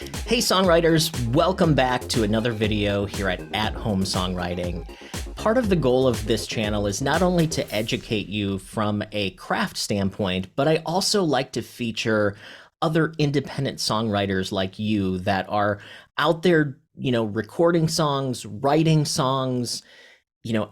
Hey songwriters, welcome back to another video here at Home Songwriting. Part of the goal of this channel is not only to educate you from a craft standpoint, but I also like to feature other independent songwriters like you that are out there, recording songs, writing songs,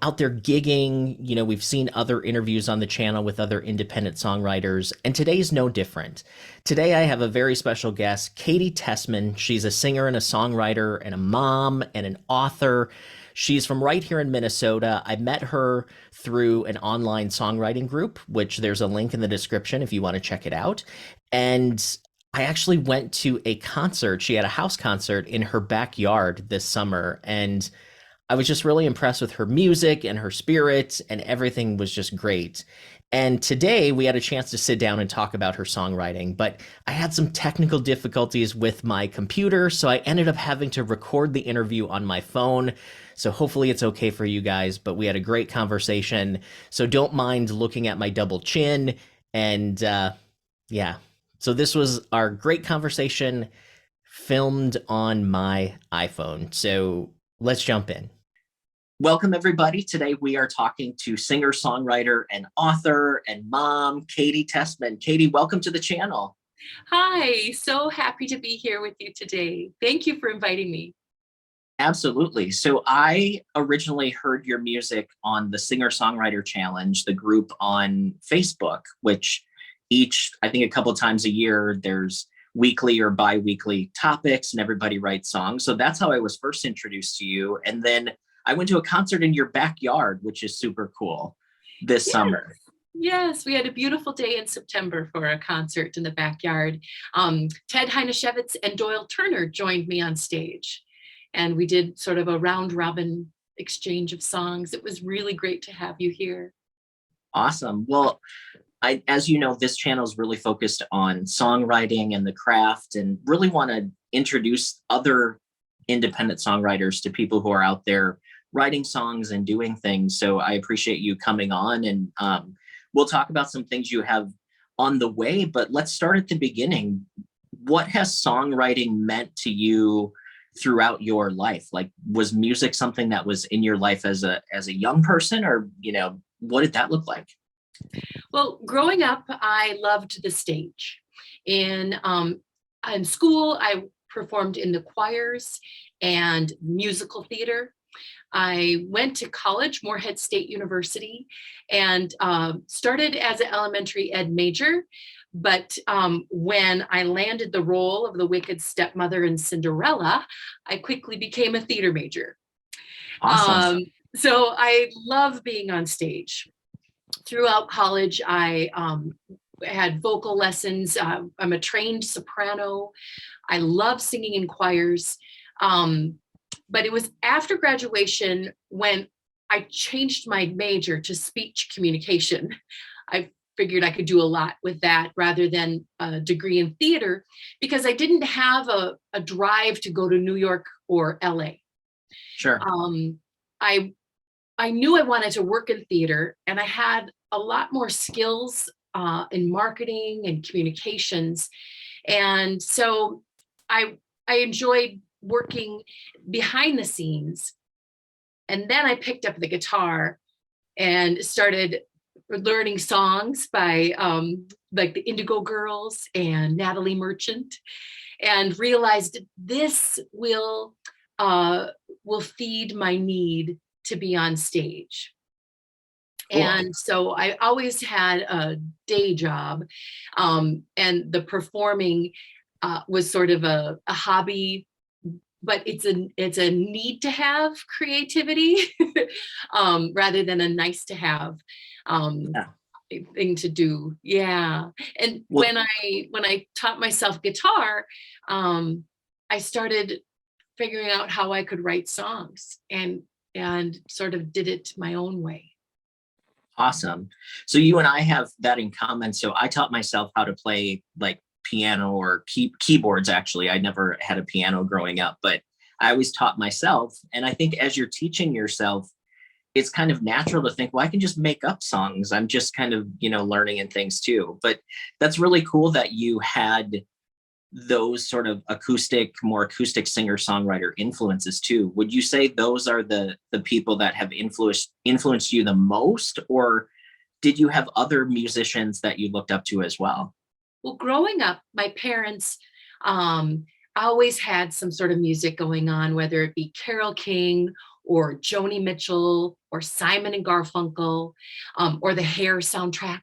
out there gigging. We've seen other interviews on the channel with other independent songwriters, and today's no different. Today I have a very special guest, Katy Tessman. She's a singer and a songwriter and a mom and an author. She's from right here in Minnesota. I met her through an online songwriting group, which there's a link in the description if you want to check it out. And I actually went to a concert. She had a house concert in her backyard this summer, and I was just really impressed with her music and her spirit, and everything was just great. And today we had a chance to sit down and talk about her songwriting, but I had some technical difficulties with my computer, so I ended up having to record the interview on my phone. So hopefully it's okay for you guys, but we had a great conversation. So don't mind looking at my double chin. And yeah, so this was our great conversation filmed on my iPhone. So let's jump in. Welcome, everybody. Today we are talking to singer, songwriter, and author and mom, Katy Tessman. Katy, welcome to the channel. Hi, so happy to be here with you today. Thank you for inviting me. Absolutely. So I originally heard your music on the Singer Songwriter Challenge, the group on Facebook, which I think a couple of times a year, there's weekly or bi-weekly topics and everybody writes songs. So that's how I was first introduced to you. And then I went to a concert in your backyard, which is super cool this summer. Yes, we had a beautiful day in September for a concert in the backyard. Ted Heineshevitz and Doyle Turner joined me on stage, and we did sort of a round robin exchange of songs. It was really great to have you here. Awesome. Well, as you know, this channel is really focused on songwriting and the craft, and really want to introduce other independent songwriters to people who are out there writing songs and doing things. So I appreciate you coming on, and we'll talk about some things you have on the way, but let's start at the beginning. What has songwriting meant to you throughout your life? Like, was music something that was in your life as a young person, or, what did that look like? Well, growing up, I loved the stage. In school, I performed in the choirs and musical theater. I went to college, Morehead State University, and started as an elementary ed major. But when I landed the role of the wicked stepmother in Cinderella, I quickly became a theater major. Awesome. So I love being on stage. Throughout college, I had vocal lessons. I'm a trained soprano. I love singing in choirs. But it was after graduation when I changed my major to speech communication. I figured I could do a lot with that rather than a degree in theater, because I didn't have a drive to go to New York or LA. Sure. I knew I wanted to work in theater, and I had a lot more skills in marketing and communications. And so I enjoyed working behind the scenes. And then I picked up the guitar and started learning songs by like the Indigo Girls and Natalie Merchant, and realized this will feed my need to be on stage. Cool. And so I always had a day job, and the performing was sort of a hobby, but it's a need to have creativity rather than a nice to have thing to do. Yeah. And when I taught myself guitar, I started figuring out how I could write songs, and sort of did it my own way. Awesome. So you and I have that in common. So I taught myself how to play like piano or keyboards. Actually, I never had a piano growing up, but I always taught myself. And I think as you're teaching yourself, it's kind of natural to think, well, I can just make up songs. I'm just kind of, learning and things too. But that's really cool that you had those sort of more acoustic singer-songwriter influences too. Would you say those are the people that have influenced you the most, or did you have other musicians that you looked up to as well? Well, growing up, my parents always had some sort of music going on, whether it be Carole King or Joni Mitchell or Simon and Garfunkel, or the Hair soundtrack.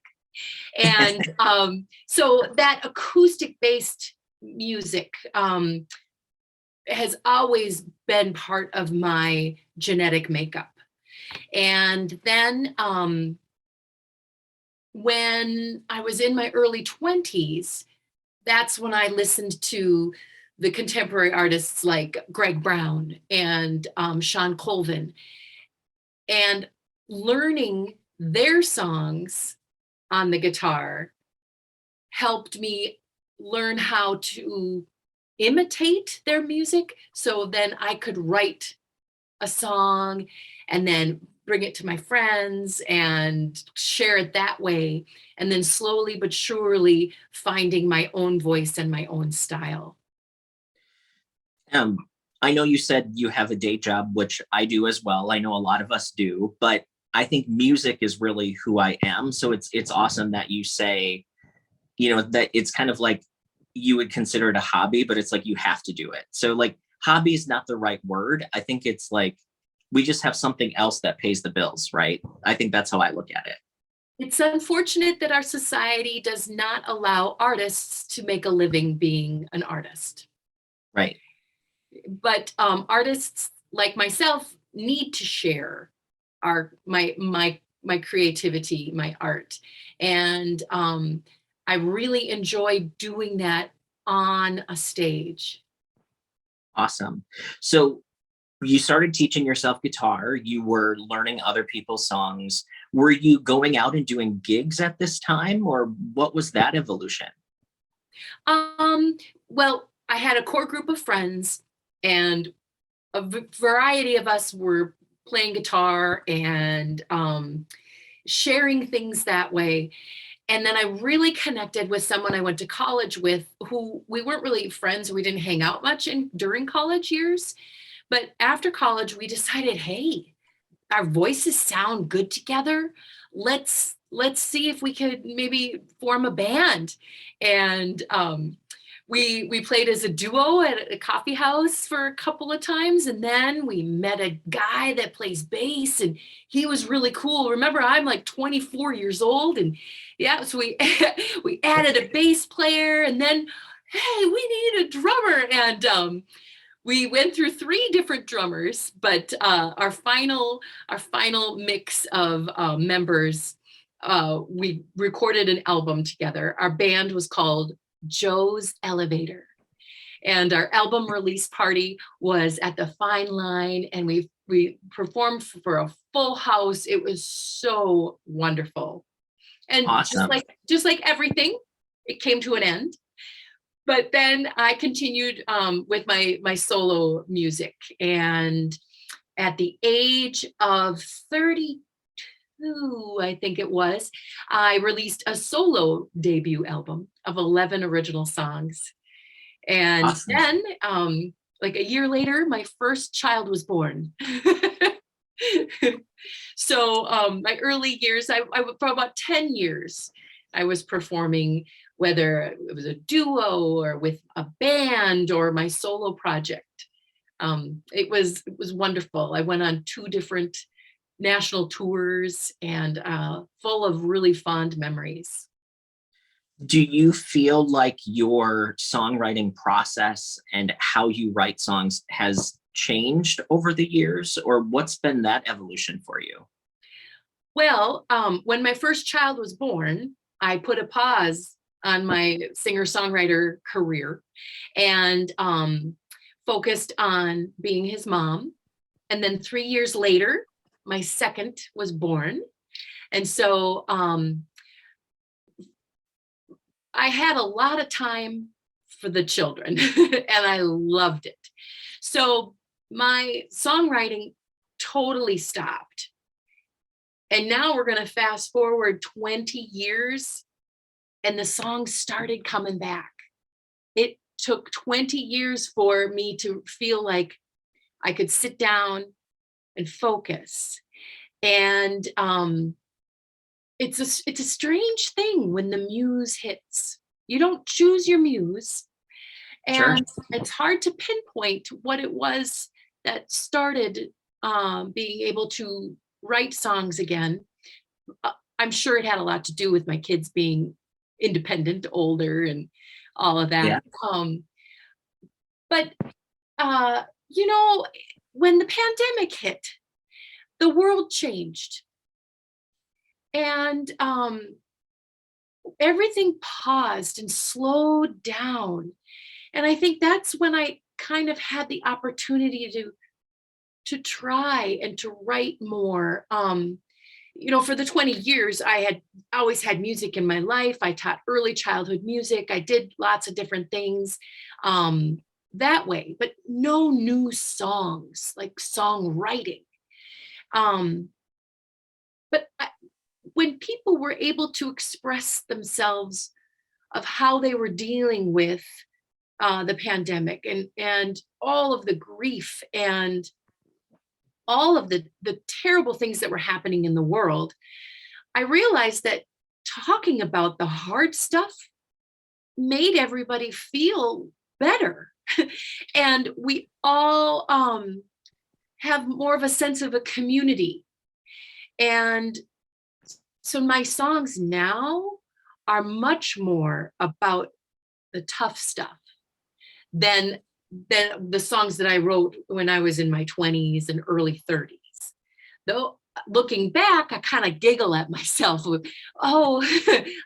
And so that acoustic based music has always been part of my genetic makeup. And then when I was in my early 20s, that's when I listened to the contemporary artists like Greg Brown and Sean Colvin, and learning their songs on the guitar helped me learn how to imitate their music. So then I could write a song and then bring it to my friends and share it that way. And then slowly but surely finding my own voice and my own style. Um, I know you said you have a day job, which I do as well. I know a lot of us do, but I think music is really who I am. So it's awesome that you say, that it's kind of like you would consider it a hobby, but it's like you have to do it. So like hobby is not the right word. I think it's like we just have something else that pays the bills, right? I think that's how I look at it. It's unfortunate that our society does not allow artists to make a living being an artist. Right. But artists like myself need to share my creativity, my art, and I really enjoy doing that on a stage. Awesome. So you started teaching yourself guitar, you were learning other people's songs. Were you going out and doing gigs at this time, or what was that evolution? Um, well, I had a core group of friends, and variety of us were playing guitar and sharing things that way. And then I really connected with someone I went to college with, who we weren't really friends. We didn't hang out much during college years. But after college, we decided, hey, our voices sound good together. Let's see if we could maybe form a band. And we played as a duo at a coffee house for a couple of times, and then we met a guy that plays bass, and he was really cool. Remember, I'm like 24 years old, and yeah, so we we added a bass player, and then hey, we need a drummer, and we went through three different drummers, but our final mix of members, we recorded an album together. Our band was called Joe's Elevator, and our album release party was at the Fine Line, and we performed for a full house. It was so wonderful, and just Awesome. like just like everything, it came to an end. But then I continued with my solo music, and at the age of 32, I think it was, I released a solo debut album of 11 original songs. And Awesome. then, like a year later, my first child was born. So my early years, for about 10 years, I was performing, whether it was a duo or with a band or my solo project. It was wonderful. I went on two different national tours, and full of really fond memories. Do you feel like your songwriting process and how you write songs has changed over the years, or what's been that evolution for you? Well, when my first child was born, I put a pause on my singer-songwriter career, and focused on being his mom. And then 3 years later, my second was born. And so I had a lot of time for the children, and I loved it. So my songwriting totally stopped. And now we're going to fast forward 20 years, and the songs started coming back. It took 20 years for me to feel like I could sit down and focus. And it's a strange thing when the muse hits. You don't choose your muse, Sure. and it's hard to pinpoint what it was that started being able to write songs again. I'm sure it had a lot to do with my kids being independent, older, and all of Yeah. that. But you know, when the pandemic hit, the world changed, and everything paused and slowed down. And I think that's when I kind of had the opportunity to try and to write more. You know, for the 20 years, I had always had music in my life. I taught early childhood music. I did lots of different things that way, but no new songs, like songwriting. Um, but when people were able to express themselves of how they were dealing with the pandemic and all of the grief and all of the terrible things that were happening in the world, I realized that talking about the hard stuff made everybody feel better. And we all have more of a sense of a community. And so my songs now are much more about the tough stuff than the songs that I wrote when I was in my 20s and early 30s. Though looking back, I kind of giggle at myself with, oh,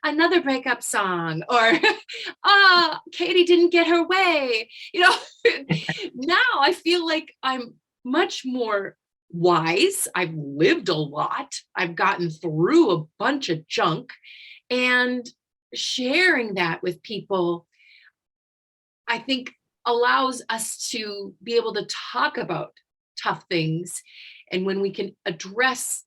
another breakup song, or Katy didn't get her way. You know, now I feel like I'm much more wise. I've lived a lot. I've gotten through a bunch of junk, and sharing that with people, I think, allows us to be able to talk about tough things. And when we can address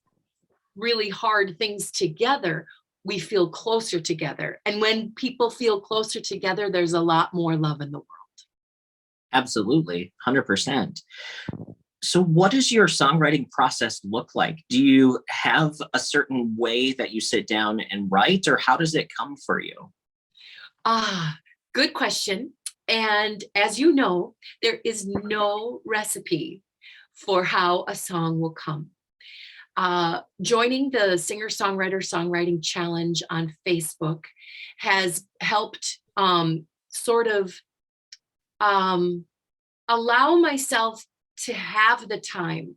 really hard things together, we feel closer together. And when people feel closer together, there's a lot more love in the world. Absolutely. 100%. So what does your songwriting process look like? Do you have a certain way that you sit down and write, or how does it come for you? Ah, good question. And as you know, there is no recipe for how a song will come. Joining the singer-songwriter songwriting challenge on Facebook has helped sort of um, allow myself to have the time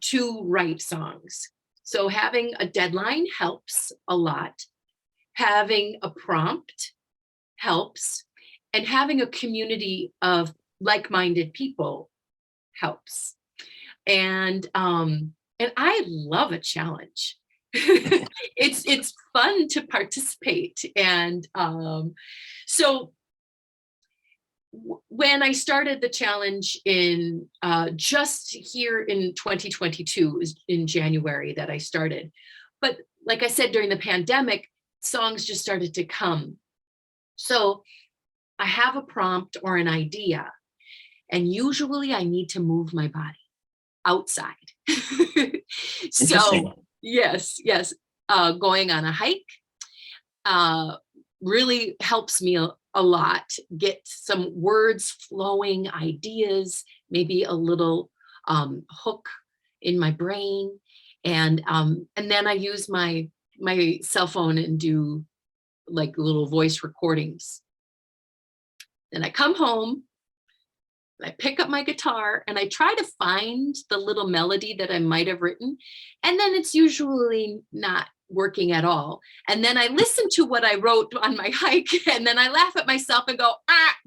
to write songs. So having a deadline helps a lot. Having a prompt helps. And having a community of like-minded people helps. And I love a challenge. It's fun to participate. And so when I started the challenge in just here in 2022, it was in January that I started. But like I said, during the pandemic, songs just started to come. So I have a prompt or an idea, and usually I need to move my body outside. Interesting. So yes, going on a hike uh, really helps me a lot. Get some words flowing, ideas, maybe a little hook in my brain, and then I use my cell phone and do like little voice recordings. Then I come home, I pick up my guitar, and I try to find the little melody that I might have written. And then it's usually not working at all. And then I listen to what I wrote on my hike, and then I laugh at myself and go,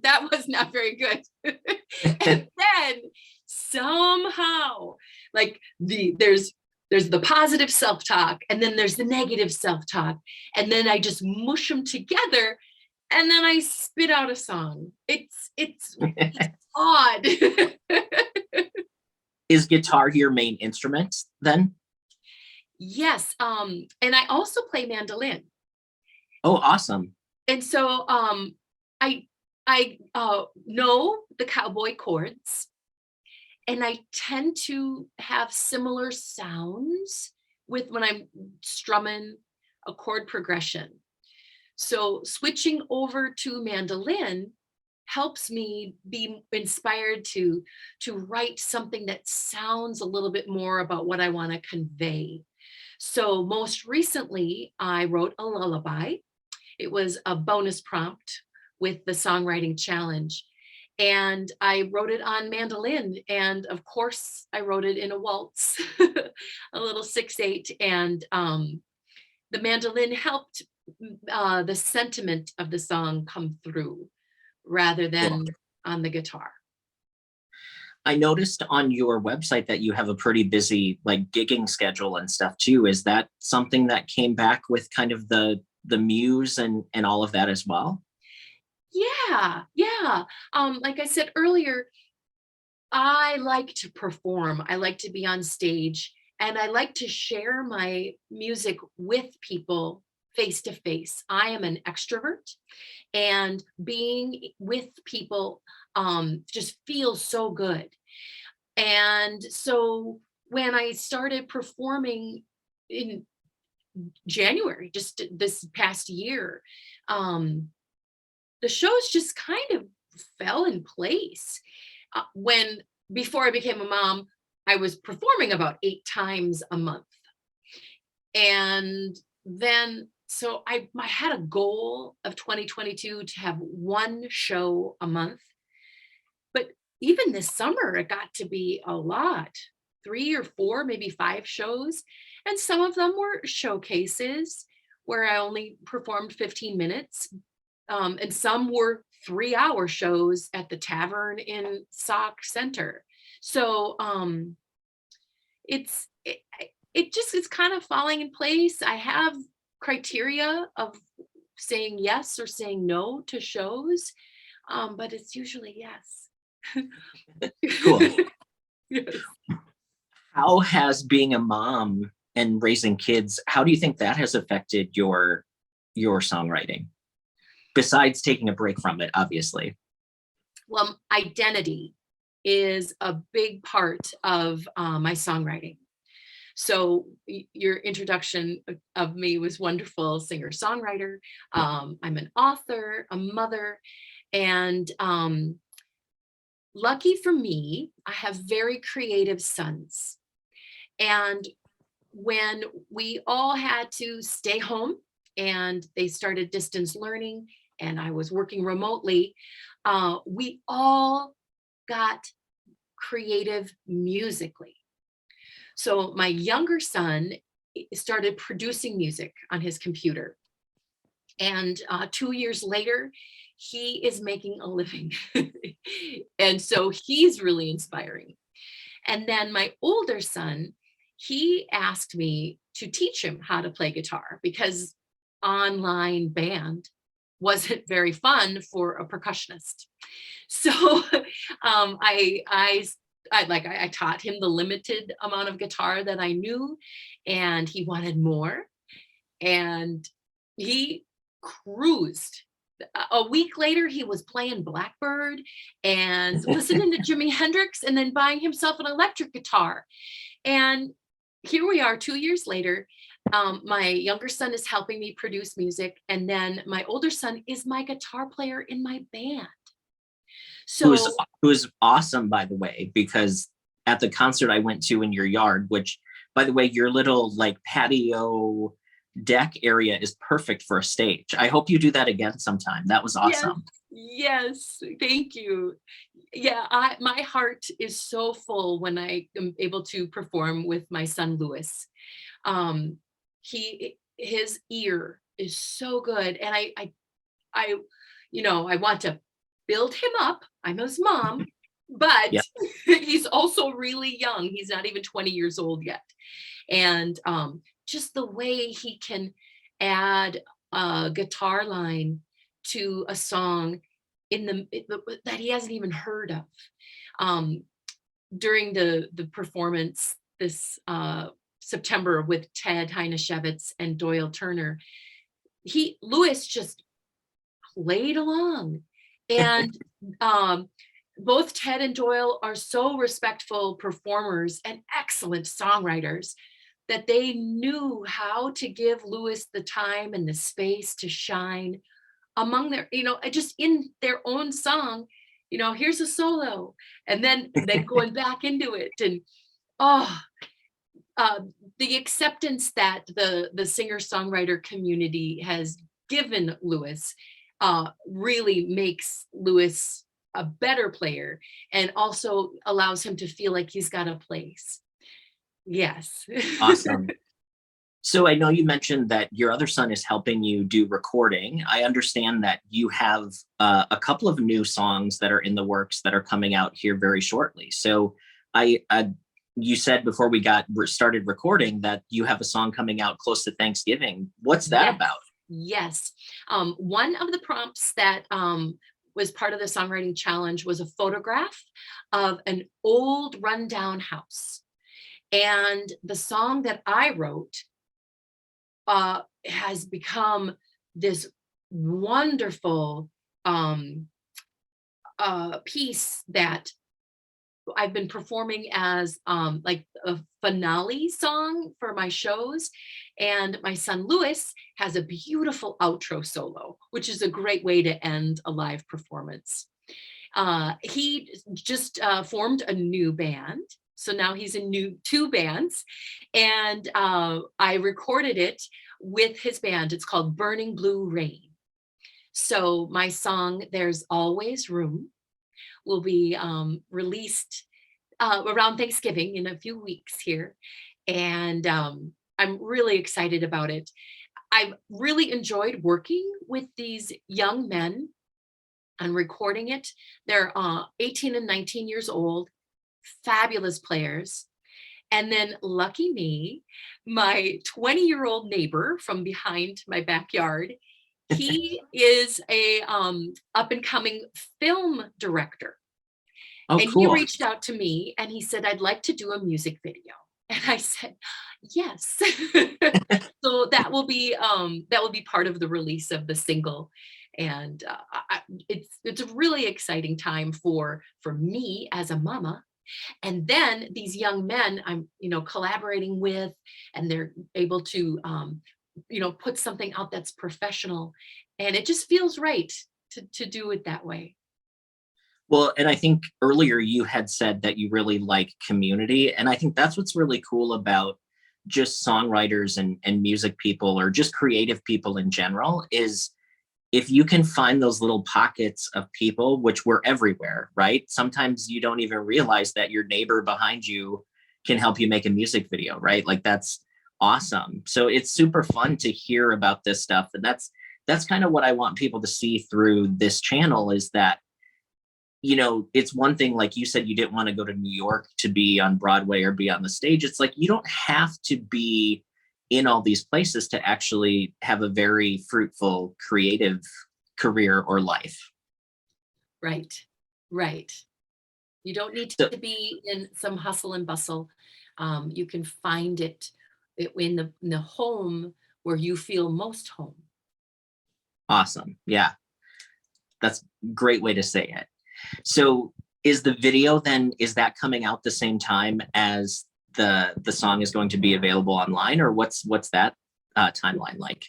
that was not very good. And then somehow, like there's the positive self-talk, and then there's the negative self-talk. And then I just mush them together, and then I spit out a song. It's odd. Is guitar your main instrument then? Yes, and I also play mandolin. Oh, awesome. And so I I know the cowboy chords, and I tend to have similar sounds with when I'm strumming a chord progression. So switching over to mandolin helps me be inspired to write something that sounds a little bit more about what I want to convey. So most recently, I wrote a lullaby. It was a bonus prompt with the songwriting challenge. And I wrote it on mandolin. And of course, I wrote it in a waltz, a little 6/8. And the mandolin helped the sentiment of the song come through rather Cool. than on the guitar. I noticed on your website that you have a pretty busy like gigging schedule and stuff too. Is that something that came back with kind of the muse and all of that as well? Yeah, yeah. Like I said earlier, I like to perform. I like to be on stage, and I like to share my music with people face to face. I am an extrovert, and being with people just feels so good. And so when I started performing in January, just this past year, um, the shows just kind of fell in place. When before I became a mom, I was performing about 8 times a month. And then so I had a goal of 2022 to have one show a month. But even this summer, it got to be a lot, 3 or 4, maybe 5 shows. And some of them were showcases where I only performed 15 minutes. And some were 3-hour shows at the tavern in Sauk Center. So it's it just is kind of falling in place. I have criteria of saying yes or saying no to shows, but it's usually yes. Cool. Yes. How has being a mom and raising kids, how do you think that has affected your songwriting? Besides taking a break from it, obviously. Well, identity is a big part of my songwriting. So your introduction of me was wonderful, singer songwriter. I'm an author, a mother, and lucky for me, I have very creative sons. And when we all had to stay home and they started distance learning and I was working remotely, we all got creative musically. So my younger son started producing music on his computer. And 2 years later, he is making a living. And so he's really inspiring. And then my older son, he asked me to teach him how to play guitar because online band wasn't very fun for a percussionist. So I taught him the limited amount of guitar that I knew, and he wanted more. And he cruised. A week later, he was playing Blackbird and listening to Jimi Hendrix and then buying himself an electric guitar. And here we are 2 years later. My younger son is helping me produce music. And then my older son is my guitar player in my band. Who's So, who's awesome, by the way, because at the concert I went to in your yard, which by the way, your little like patio deck area is perfect for a stage. I hope you do that again sometime. That was yes, awesome. yes, thank you. Yeah, my heart is so full when I am able to perform with my son Lewis. Um, his ear is so good, and I, I want to build him up. I'm his mom, but Yeah. he's also really young. He's not even 20 years old yet, and just the way he can add a guitar line to a song that he hasn't even heard of. Um, During the performance this September with Ted Heineshevitz and Doyle Turner, he Lewis just played along And um, both Ted and Doyle are so respectful performers and excellent songwriters that they knew how to give Lewis the time and the space to shine among their, just in their own song, here's a solo, and then going back into it. And oh, uh, the acceptance that the singer-songwriter community has given Lewis really makes Lewis a better player, and also allows him to feel like he's got a place. Yes. Awesome. So I know you mentioned that your other son is helping you do recording. I understand that you have a couple of new songs that are in the works that are coming out here very shortly. So you said before we got started recording that you have a song coming out close to Thanksgiving. What's that Yes. about? Yes. One of the prompts that was part of the songwriting challenge was a photograph of an old rundown house. And the song that I wrote has become this wonderful piece that I've been performing as like a finale song for my shows. And my son Lewis has a beautiful outro solo, which is a great way to end a live performance. He just formed a new band. So now he's in two bands, and I recorded it with his band. It's called Burning Blue Rain. So my song, There's Always Room, will be released around Thanksgiving in a few weeks here. And I'm really excited about it. I've really enjoyed working with these young men and recording it. They're 18 and 19 years old, fabulous players. And then lucky me, my 20-year-old neighbor from behind my backyard, he is a up and coming film director. Oh, And he cool. reached out to me and he said, I'd like to do a music video. And I said, yes. So that will be part of the release of the single. And it's a really exciting time for me as a mama. And then these young men I'm collaborating with, and they're able to put something out that's professional, and it just feels right to do it that way. Well, and I think earlier you had said that you really like community. And I think that's what's really cool about just songwriters and music people or just creative people in general is if you can find those little pockets of people, which we're everywhere, right? Sometimes you don't even realize that your neighbor behind you can help you make a music video, right? Like that's awesome. So it's super fun to hear about this stuff. And that's kind of what I want people to see through this channel is that it's one thing, like you said, you didn't want to go to New York to be on Broadway or be on the stage. It's like, you don't have to be in all these places to actually have a very fruitful, creative career or life. Right, right. You don't need So to be in some hustle and bustle. You can find it in the home where you feel most home. awesome. Yeah, that's a great way to say it. So is the video then, is that coming out the same time as the song is going to be available online, or what's that timeline like?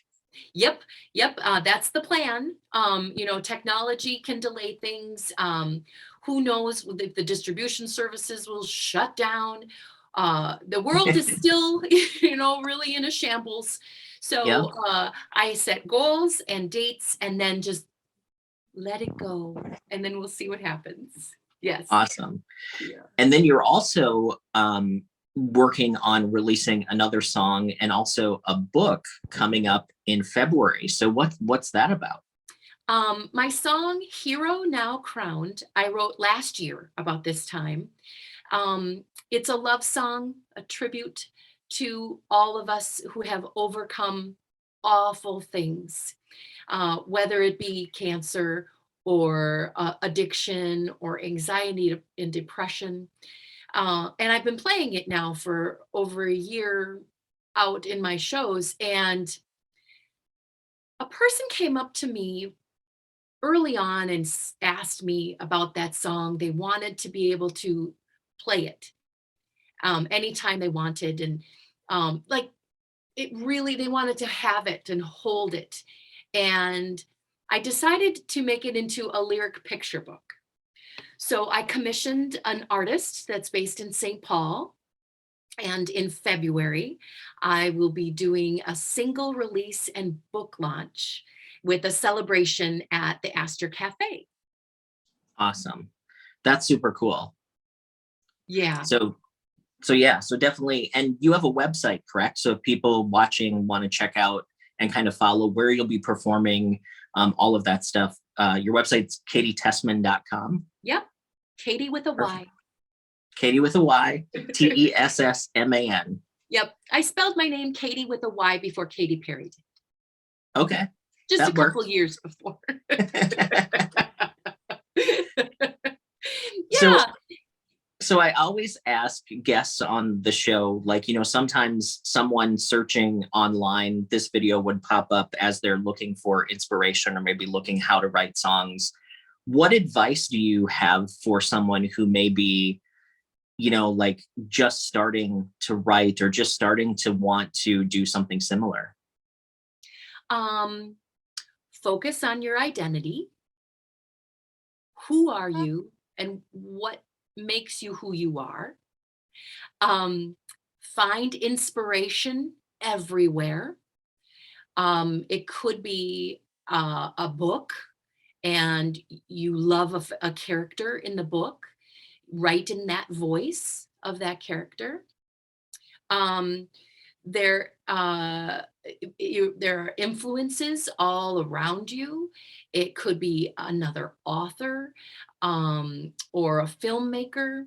Yep, yep. That's the plan. Technology can delay things. Who knows if the distribution services will shut down? The world is still, really in a shambles. Yeah, So I set goals and dates, and then just let it go, and then we'll see what happens. Yes. awesome. Yeah. And then you're also working on releasing another song and also a book coming up in February. So what's that about? My song Hero Now Crowned, I wrote last year about this time. It's a love song, a tribute to all of us who have overcome awful things, whether it be cancer or addiction or anxiety and depression. And I've been playing it now for over a year out in my shows. And a person came up to me early on and asked me about that song. They wanted to be able to play it anytime they wanted. And like it really, they wanted to have it and hold it. And I decided to make it into a lyric picture book. So I commissioned an artist that's based in St. Paul. And in February, I will be doing a single release and book launch with a celebration at the Astor Cafe. Awesome. That's super cool. Yeah. So yeah, so definitely, and you have a website, correct? So if people watching want to check out and kind of follow where you'll be performing, all of that stuff, your website's katytessman.com. Yep. Katy with a Perfect. Y. Katy with a Y, Tessman. Yep. I spelled my name Katy with a Y before Katy Perry did. Okay. Just that a couple works. years before. So Yeah. so I always ask guests on the show, like, sometimes someone searching online, this video would pop up as they're looking for inspiration or maybe looking how to write songs. What advice do you have for someone who may be, like just starting to write or just starting to want to do something similar? Um, Focus on your identity. Who are you and what makes you who you are? Um, Find inspiration everywhere. It could be a book and you love a character in the book, write in that voice of that character. Um, there, there are influences all around you. It could be another author or a filmmaker,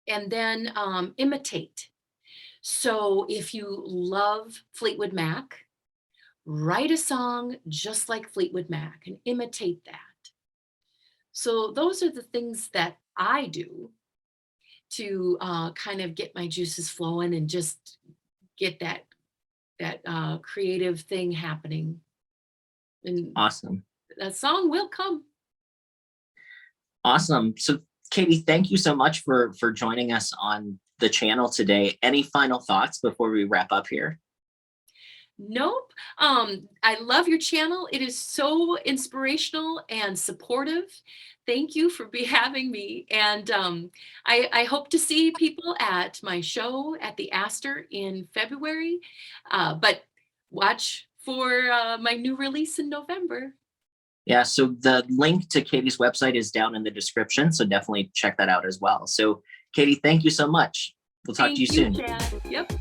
and then imitate. So if you love Fleetwood Mac, write a song just like Fleetwood Mac and imitate that. So those are the things that I do to kind of get my juices flowing and just get that creative thing happening. And Awesome. that song will come. Awesome. So Katy, thank you so much for joining us on the channel today. Any final thoughts before we wrap up here? Nope. I love your channel. It is so inspirational and supportive. Thank you for having me. And I hope to see people at my show at the Astor in February. But watch for my new release in November. Yeah, so the link to Katy's website is down in the description, so definitely check that out as well. So Katy, thank you so much. We'll talk to you soon. Chad. Yep.